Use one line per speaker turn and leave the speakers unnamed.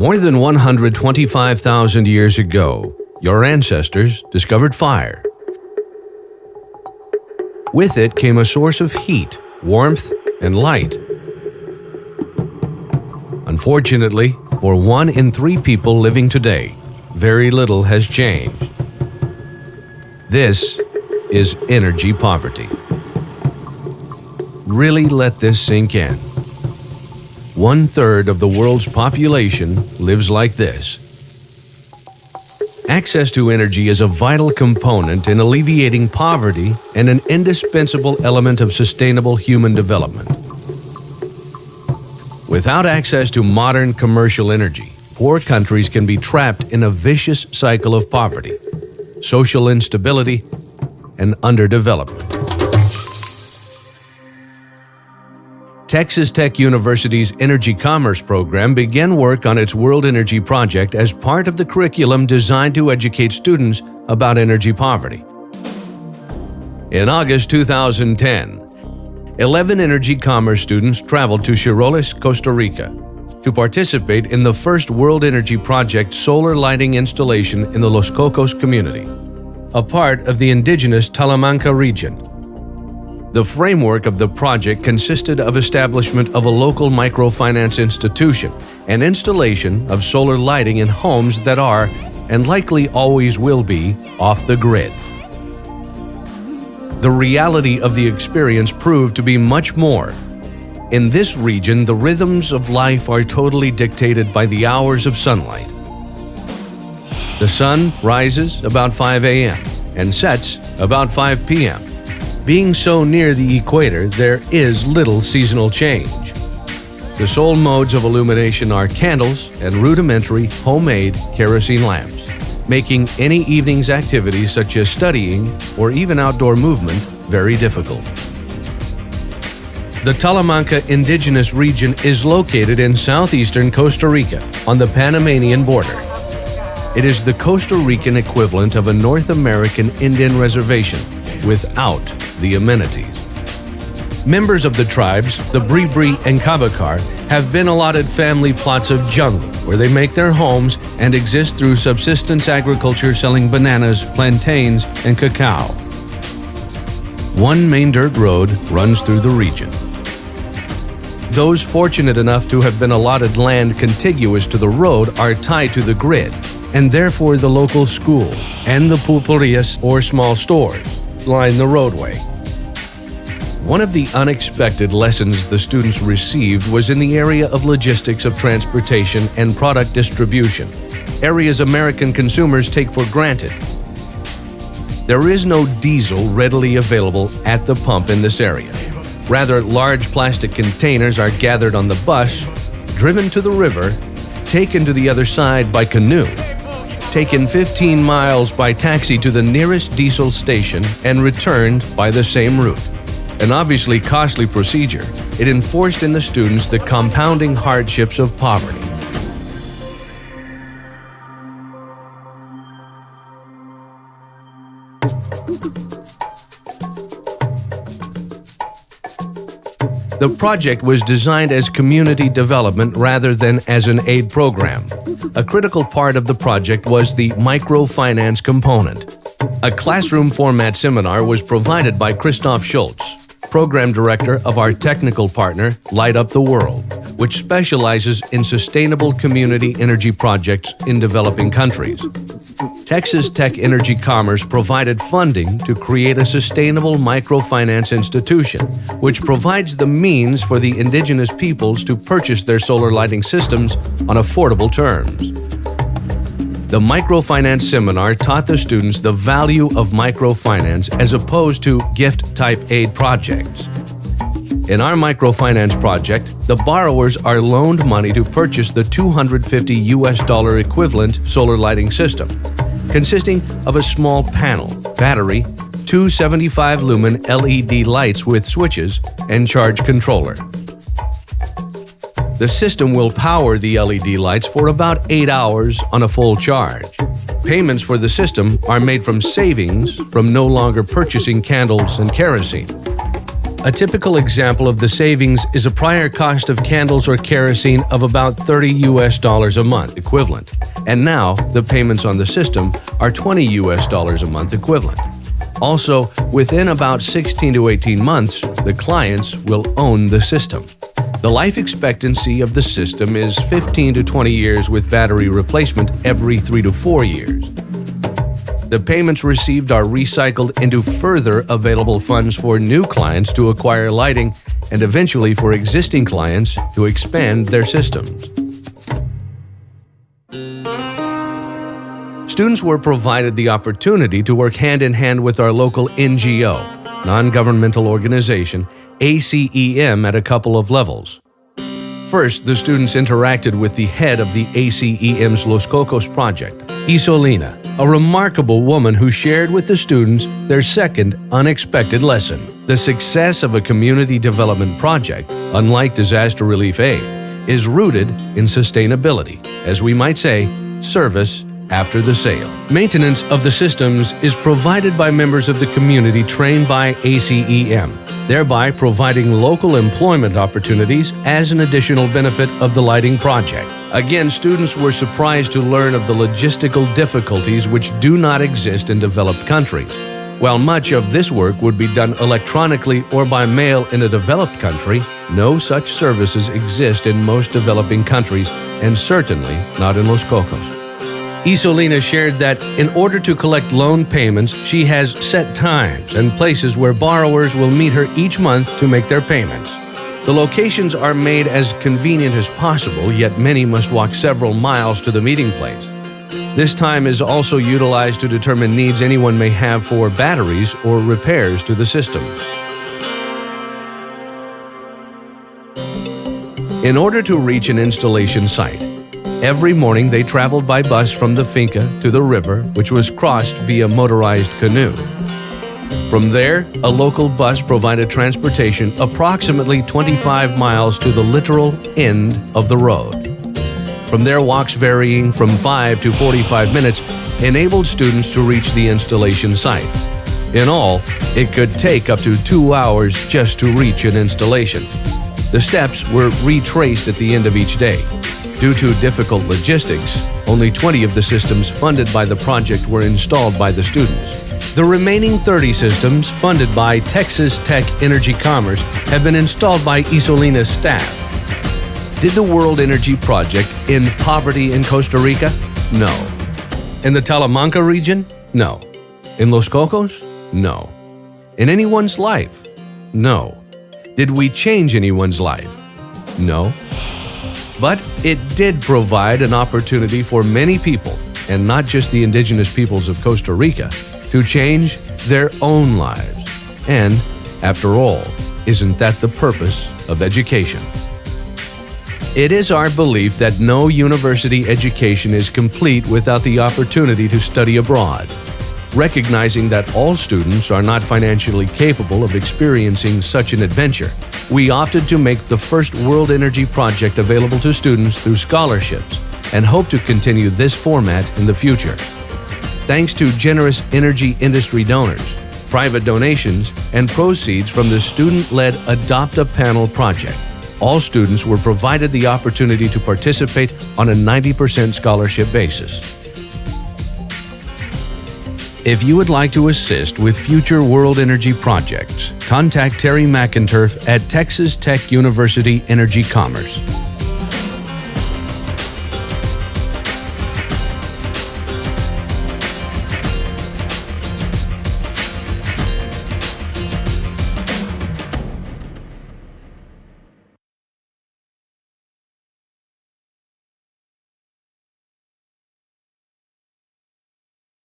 More than 125,000 years ago, your ancestors discovered fire. With it came a source of heat, warmth, and light. Unfortunately, for 1 in 3 people living today, very little has changed. This is energy poverty. Really let this sink in. 1/3 of the world's population lives like this. Access to energy is a vital component in alleviating poverty and an indispensable element of sustainable human development. Without access to modern commercial energy, poor countries can be trapped in a vicious cycle of poverty, social instability, and underdevelopment. Texas Tech University's Energy Commerce program began work on its World Energy Project as part of the curriculum designed to educate students about energy poverty. In August 2010, 11 Energy Commerce students traveled to Chiroles, Costa Rica, to participate in the first World Energy Project solar lighting installation in the Los Cocos community, a part of the indigenous Talamanca region. The framework of the project consisted of establishment of a local microfinance institution and installation of solar lighting in homes that are, and likely always will be, off the grid. The reality of the experience proved to be much more. In this region, the rhythms of life are totally dictated by the hours of sunlight. The sun rises about 5 a.m. and sets about 5 p.m. Being so near the equator, there is little seasonal change. The sole modes of illumination are candles and rudimentary homemade kerosene lamps, making any evening's activities such as studying or even outdoor movement very difficult. The Talamanca indigenous region is located in southeastern Costa Rica on the Panamanian border. It is the Costa Rican equivalent of a North American Indian reservation without the amenities. Members of the tribes, the Bribri and Cabakar, have been allotted family plots of jungle where they make their homes and exist through subsistence agriculture selling bananas, plantains, and cacao. One main dirt road runs through the region. Those fortunate enough to have been allotted land contiguous to the road are tied to the grid, and therefore the local school and the pulperias or small stores line the roadway. One of the unexpected lessons the students received was in the area of logistics of transportation and product distribution, areas American consumers take for granted. There is no diesel readily available at the pump in this area. Rather, large plastic containers are gathered on the bus, driven to the river, taken to the other side by canoe, taken 15 miles by taxi to the nearest diesel station, and returned by the same route. An obviously costly procedure, it enforced in the students the compounding hardships of poverty. The project was designed as community development rather than as an aid program. A critical part of the project was the microfinance component. A classroom format seminar was provided by Christoph Schultz, program director of our technical partner, Light Up the World, which specializes in sustainable community energy projects in developing countries. Texas Tech Energy Commerce provided funding to create a sustainable microfinance institution, which provides the means for the indigenous peoples to purchase their solar lighting systems on affordable terms. The microfinance seminar taught the students the value of microfinance as opposed to gift-type aid projects. In our microfinance project, the borrowers are loaned money to purchase the $250 equivalent solar lighting system, consisting of a small panel, battery, 2 75-lumen LED lights with switches, and charge controller. The system will power the LED lights for about 8 hours on a full charge. Payments for the system are made from savings from no longer purchasing candles and kerosene. A typical example of the savings is a prior cost of candles or kerosene of about $30 a month equivalent, and now the payments on the system are $20 a month equivalent. Also, within about 16 to 18 months, the clients will own the system. The life expectancy of the system is 15 to 20 years with battery replacement every 3 to 4 years. The payments received are recycled into further available funds for new clients to acquire lighting and eventually for existing clients to expand their systems. Students were provided the opportunity to work hand-in-hand with our local NGO, non-governmental organization, ACEM, at a couple of levels. First, the students interacted with the head of the ACEM's Los Cocos project, Isolina, a remarkable woman who shared with the students their second unexpected lesson. The success of a community development project, unlike disaster relief aid, is rooted in sustainability, as we might say, service after the sale. Maintenance of the systems is provided by members of the community trained by ACEM, thereby providing local employment opportunities as an additional benefit of the lighting project. Again, students were surprised to learn of the logistical difficulties which do not exist in developed countries. While much of this work would be done electronically or by mail in a developed country, no such services exist in most developing countries, and certainly not in Los Cocos. Isolina shared that in order to collect loan payments, she has set times and places where borrowers will meet her each month to make their payments. The locations are made as convenient as possible, yet many must walk several miles to the meeting place. This time is also utilized to determine needs anyone may have for batteries or repairs to the systems. In order to reach an installation site, every morning they traveled by bus from the finca to the river, which was crossed via motorized canoe. From there, a local bus provided transportation approximately 25 miles to the literal end of the road. From there, walks varying from 5 to 45 minutes enabled students to reach the installation site. In all, it could take up to 2 hours just to reach an installation. The steps were retraced at the end of each day. Due to difficult logistics, only 20 of the systems funded by the project were installed by the students. The remaining 30 systems, funded by Texas Tech Energy Commerce, have been installed by Isolina's staff. Did the World Energy Project end poverty in Costa Rica? No. In the Talamanca region? No. In Los Cocos? No. In anyone's life? No. Did we change anyone's life? No. But it did provide an opportunity for many people, and not just the indigenous peoples of Costa Rica, to change their own lives. And, after all, isn't that the purpose of education? It is our belief that no university education is complete without the opportunity to study abroad. Recognizing that all students are not financially capable of experiencing such an adventure, we opted to make the first World Energy Project available to students through scholarships and hope to continue this format in the future. Thanks to generous energy industry donors, private donations, and proceeds from the student-led Adopt a Panel project, all students were provided the opportunity to participate on a 90% scholarship basis. If you would like to assist with future World Energy projects, contact Terry McInturf at Texas Tech University Energy Commerce.